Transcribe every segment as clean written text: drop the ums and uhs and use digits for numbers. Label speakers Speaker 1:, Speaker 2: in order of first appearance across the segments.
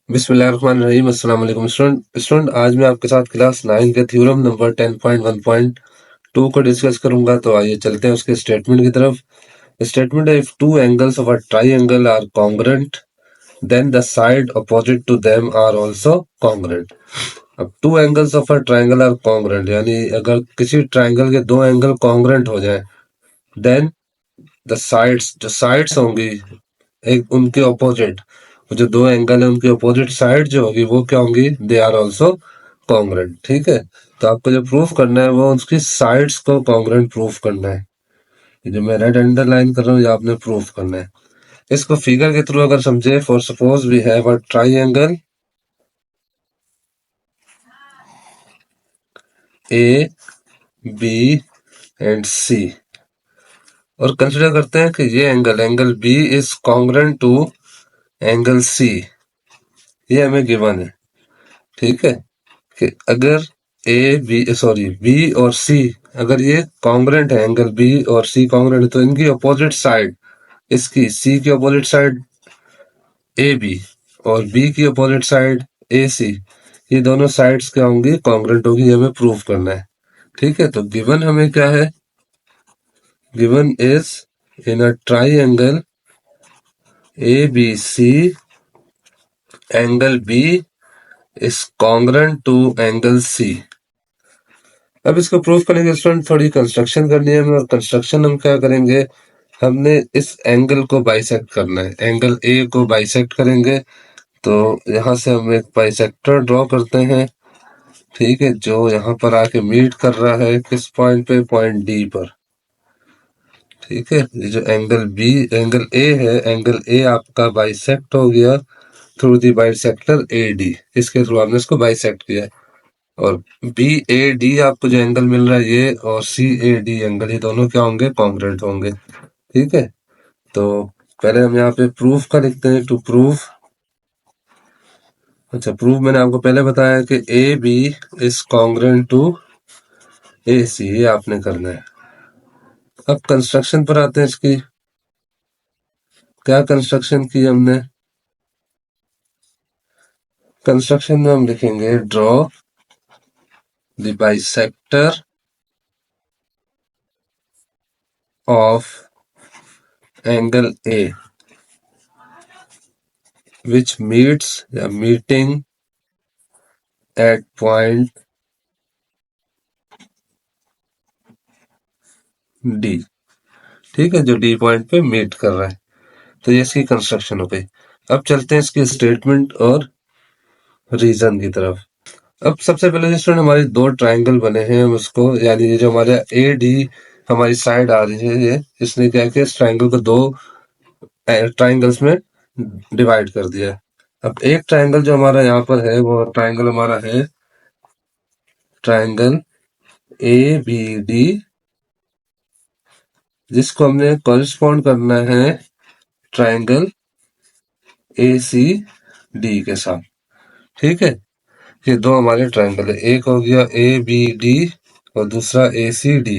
Speaker 1: बिस्मिल्लाहिर्रहमानिर्रहीम। अस्सलाम वालेकुम स्टूडेंट आज मैं आपके साथ क्लास 9 के थ्योरम नंबर 10.1.2 को डिस्कस करूंगा। तो आइए चलते हैं उसके स्टेटमेंट की तरफ। स्टेटमेंट है, if two angles of a triangle are congruent then the side opposite to them are also congruent. अब two angles of a triangle are congruent यानी अगर किसी ट्राइंगल के दो एंगल कॉन्ग्रुएंट हो जाए, देन द साइड्स, जो साइड्स होंगी एक उनके ऑपोजिट, जो दो एंगल है उनकी अपोजिट साइड जो होगी वो क्या होंगी, दे आर ऑल्सो कॉन्ग्रुएंट। ठीक है, तो आपको जो प्रूफ करना है वो उसकी साइड्स को कॉन्ग्रुएंट प्रूफ करना है। ये जो मैं रेड अंडरलाइन कर रहा हूँ ये आपने प्रूफ करना है। इसको फिगर के थ्रू अगर समझे, for suppose we have a triangle A B and C, और कंसिडर करते हैं कि ये angle B is congruent to angle C. ये हमें गिवन है। ठीक है, कि अगर बी और सी अगर ये कॉन्ग्रुएंट है, एंगल बी और सी कॉन्ग्रुएंट है, तो इनकी अपोजिट साइड, इसकी सी की अपोजिट साइड ए बी और बी की अपोजिट साइड ए सी, ये दोनों साइड्स क्या होंगी, कॉन्ग्रुएंट होगी। ये हमें प्रूफ करना है। ठीक है, तो गिवन हमें क्या है, given is in a triangle A B C angle B is congruent to angle C. अब इसको प्रूफ करने के स्टूडेंट थोड़ी कंस्ट्रक्शन करनी है हमें, और कंस्ट्रक्शन हम क्या करेंगे, हमने इस एंगल को बाइसेक्ट करना है। एंगल ए को बाइसेक्ट करेंगे, तो यहाँ से हम एक बाइसेक्टर ड्रॉ करते हैं। ठीक है, जो यहाँ पर आके मीट कर रहा है किस पॉइंट पे, पॉइंट डी पर। ठीक है, ये जो एंगल ए है, एंगल ए आपका बाइसेक्ट हो गया through the bisector A D. इसके थ्रू हमने इसको बाइसेक्ट किया है। और बी ए डी आपको जो एंगल मिल रहा है ये, और सी ए डी एंगल, ये दोनों क्या होंगे, कॉन्ग्रुएंट होंगे। ठीक है, तो पहले हम यहाँ पे प्रूफ का लिखते हैं, टू प्रूफ। अच्छा, प्रूफ मैंने आपको पहले बताया कि A B is congruent to A C, ये आपने करना है। अब कंस्ट्रक्शन पर आते हैं इसकी। क्या कंस्ट्रक्शन की हमने, कंस्ट्रक्शन में हम लिखेंगे draw the bisector of angle A which meets या meeting at point D। ठीक है, जो D पॉइंट पे मीट कर रहा है। तो ये इसकी कंस्ट्रक्शन हो गई। अब चलते हैं इसकी स्टेटमेंट और रीजन की तरफ। अब सबसे पहले जो स्टूडेंट हमारी दो ट्राइंगल बने हैं, हम उसको यानी ये जो हमारे ए डी हमारी साइड आ रही है, ये इसने क्या किया, इस ट्राइंगल को दो ट्राइंगल्स में डिवाइड कर दिया है। अब एक ट्राइंगल जो हमारा यहाँ पर है, वो ट्राइंगल हमारा है ट्राइंगल ए बी डी, जिसको हमने कॉरिस्पॉन्ड करना है ट्राइंगल ए सी डी के साथ। ठीक है, ये दो हमारे ट्राइंगल है, एक हो गया ए बी डी और दूसरा ए सी डी।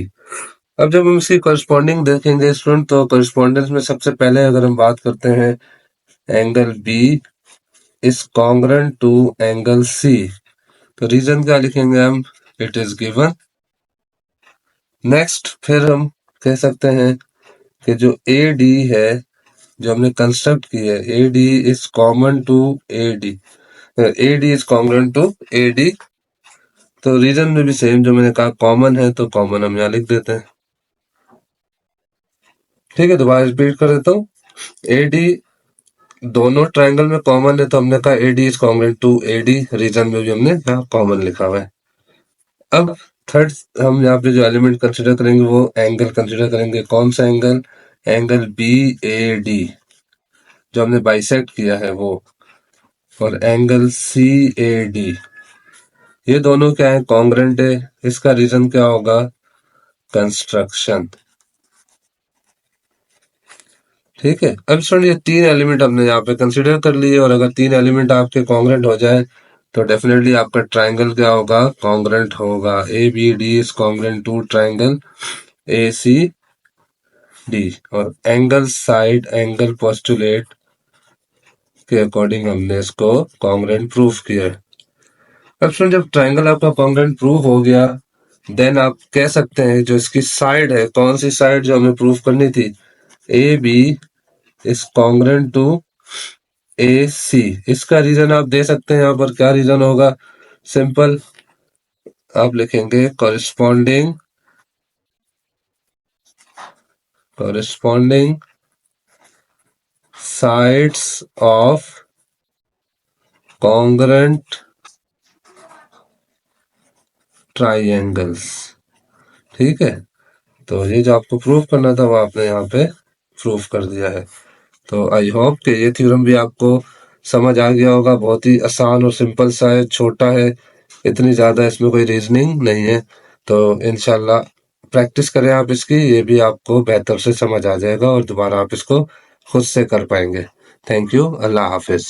Speaker 1: अब जब हम इसकी कॉरिस्पॉन्डिंग देखेंगे स्टूडेंट, तो कॉरिस्पॉन्डेंस में सबसे पहले अगर हम बात करते हैं, angle B is congruent to angle C, तो रीजन क्या लिखेंगे हम, इट इज गिवन। नेक्स्ट फिर हम कह सकते हैं कि जो ए डी है, जो हमने कंस्ट्रक्ट की है, A D is common to A D, A D is congruent to A D. तो रीजन में भी सेम, जो मैंने कहा कॉमन है तो कॉमन हम यहाँ लिख देते हैं। ठीक है, दोबारा रिपीट कर देता हूँ। ए डी दोनों ट्राइंगल में कॉमन है, तो हमने कहा A D is congruent to A D, reason में भी हमने यहाँ कॉमन लिखा हुआ है। अब थर्ड हम यहाँ पे जो एलिमेंट कंसिडर करेंगे वो एंगल कंसिडर करेंगे। कौन सा एंगल, एंगल बी ए डी जो हमने बाइसेक्ट किया है वो, और एंगल सी ए डी, ये दोनों क्या है, कॉन्ग्रुएंट है। इसका रीजन क्या होगा, कंस्ट्रक्शन। ठीक है, अब स्टूडेंट ये तीन एलिमेंट हमने यहाँ पे कंसिडर कर लिए, और अगर तीन एलिमेंट आपके कॉन्ग्रुएंट हो जाए तो डेफिनेटली आपका ट्राइंगल क्या होगा, कॉन्ग्रुएंट होगा। A B D is congruent to triangle A C D, और एंगल साइड एंगल पोस्टुलेट के अकॉर्डिंग हमने इसको कॉन्ग्रुएंट प्रूफ किया। अब स्टूडेंट जब ट्राइंगल आपका कॉन्ग्रुएंट प्रूफ हो गया, देन आप कह सकते हैं जो इसकी साइड है, कौन सी साइड जो हमें प्रूफ करनी थी, A B is congruent to A C. इसका रीजन आप दे सकते हैं, यहाँ पर क्या रीजन होगा, सिंपल आप लिखेंगे corresponding sides of congruent triangles. ठीक है, तो ये जो आपको प्रूफ करना था वो आपने यहाँ पे प्रूफ कर दिया है। तो आई होप कि ये थ्योरम भी आपको समझ आ गया होगा। बहुत ही आसान और सिंपल सा है, छोटा है, इतनी ज़्यादा इसमें कोई रीजनिंग नहीं है। तो इंशाल्लाह प्रैक्टिस करें आप इसकी, ये भी आपको बेहतर से समझ आ जाएगा और दोबारा आप इसको खुद से कर पाएंगे। थैंक यू, अल्लाह हाफिज़।